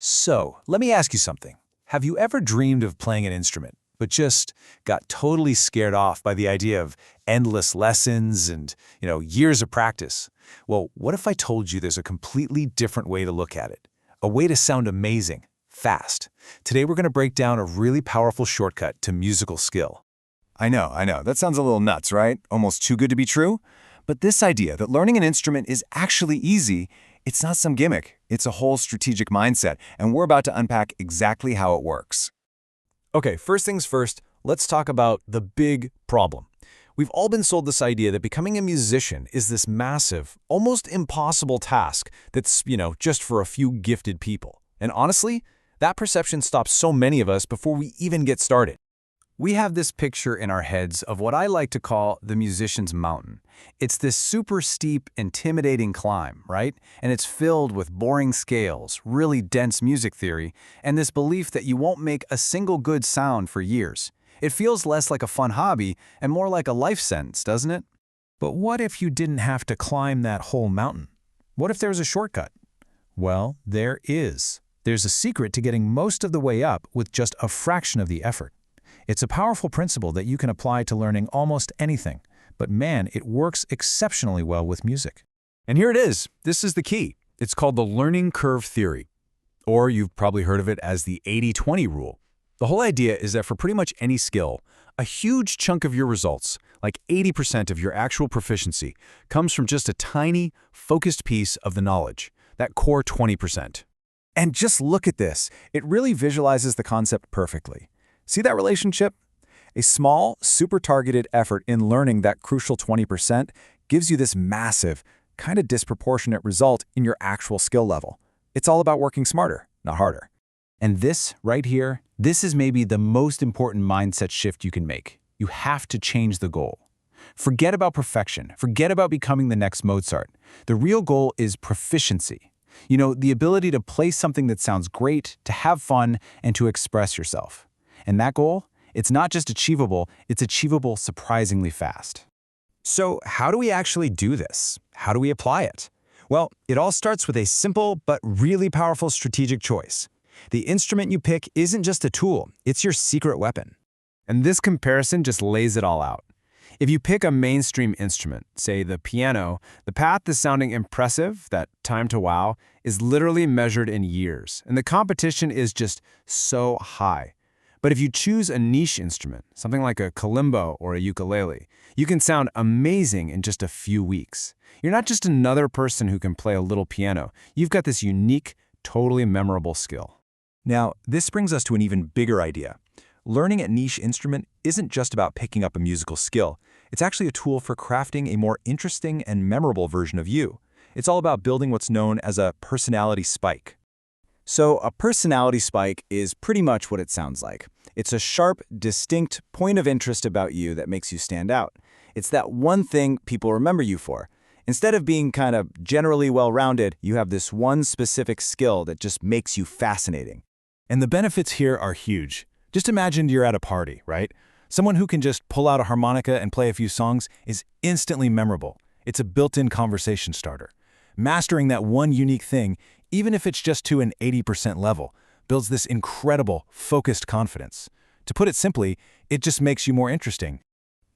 So, let me ask you something. Have you ever dreamed of playing an instrument, but just got totally scared off by the idea of endless lessons and, years of practice? Well, what if I told you there's a completely different way to look at it? A way to sound amazing, fast. Today we're going to break down a really powerful shortcut to musical skill. I know. That sounds a little nuts, right? Almost too good to be true? But this idea that learning an instrument is actually easy, it's not some gimmick. It's a whole strategic mindset, and we're about to unpack exactly how it works. Okay, first things first, let's talk about the big problem. We've all been sold this idea that becoming a musician is this massive, almost impossible task that's, just for a few gifted people. And honestly, that perception stops so many of us before we even get started. We have this picture in our heads of what I like to call the musician's mountain. It's this super steep, intimidating climb, right? And it's filled with boring scales, really dense music theory, and this belief that you won't make a single good sound for years. It feels less like a fun hobby and more like a life sentence, doesn't it? But what if you didn't have to climb that whole mountain? What if there was a shortcut? Well, there is. There's a secret to getting most of the way up with just a fraction of the effort. It's a powerful principle that you can apply to learning almost anything, but man, it works exceptionally well with music. And here it is. This is the key. It's called the learning curve theory, or you've probably heard of it as the 80-20 rule. The whole idea is that for pretty much any skill, a huge chunk of your results, like 80% of your actual proficiency, comes from just a tiny, focused piece of the knowledge, that core 20%. And just look at this. It really visualizes the concept perfectly. See that relationship? A small, super targeted effort in learning that crucial 20% gives you this massive, kind of disproportionate result in your actual skill level. It's all about working smarter, not harder. And this, right here, this is maybe the most important mindset shift you can make. You have to change the goal. Forget about perfection. Forget about becoming the next Mozart. The real goal is proficiency. The ability to play something that sounds great, to have fun, and to express yourself. And that goal, it's not just achievable, it's achievable surprisingly fast. So how do we actually do this? How do we apply it? Well, it all starts with a simple but really powerful strategic choice. The instrument you pick isn't just a tool, it's your secret weapon. And this comparison just lays it all out. If you pick a mainstream instrument, say the piano, the path to sounding impressive, that time to wow, is literally measured in years, and the competition is just so high. But if you choose a niche instrument, something like a kalimba or a ukulele, you can sound amazing in just a few weeks. You're not just another person who can play a little piano. You've got this unique, totally memorable skill. Now, this brings us to an even bigger idea. Learning a niche instrument isn't just about picking up a musical skill. It's actually a tool for crafting a more interesting and memorable version of you. It's all about building what's known as a personality spike. So a personality spike is pretty much what it sounds like. It's a sharp, distinct point of interest about you that makes you stand out. It's that one thing people remember you for. Instead of being kind of generally well-rounded, you have this one specific skill that just makes you fascinating. And the benefits here are huge. Just imagine you're at a party, right? Someone who can just pull out a harmonica and play a few songs is instantly memorable. It's a built-in conversation starter. Mastering that one unique thing, even if it's just to an 80% level, builds this incredible, focused confidence. To put it simply, it just makes you more interesting.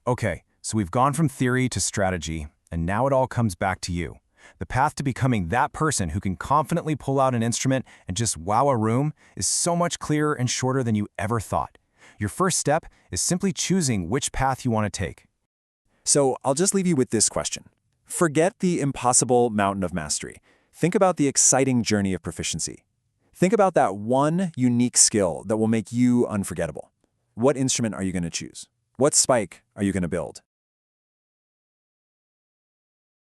Okay, so we've gone from theory to strategy, and now it all comes back to you. The path to becoming that person who can confidently pull out an instrument and just wow a room is so much clearer and shorter than you ever thought. Your first step is simply choosing which path you want to take. So I'll just leave you with this question. Forget the impossible mountain of mastery. Think about the exciting journey of proficiency. Think about that one unique skill that will make you unforgettable. What instrument are you going to choose? What spike are you going to build?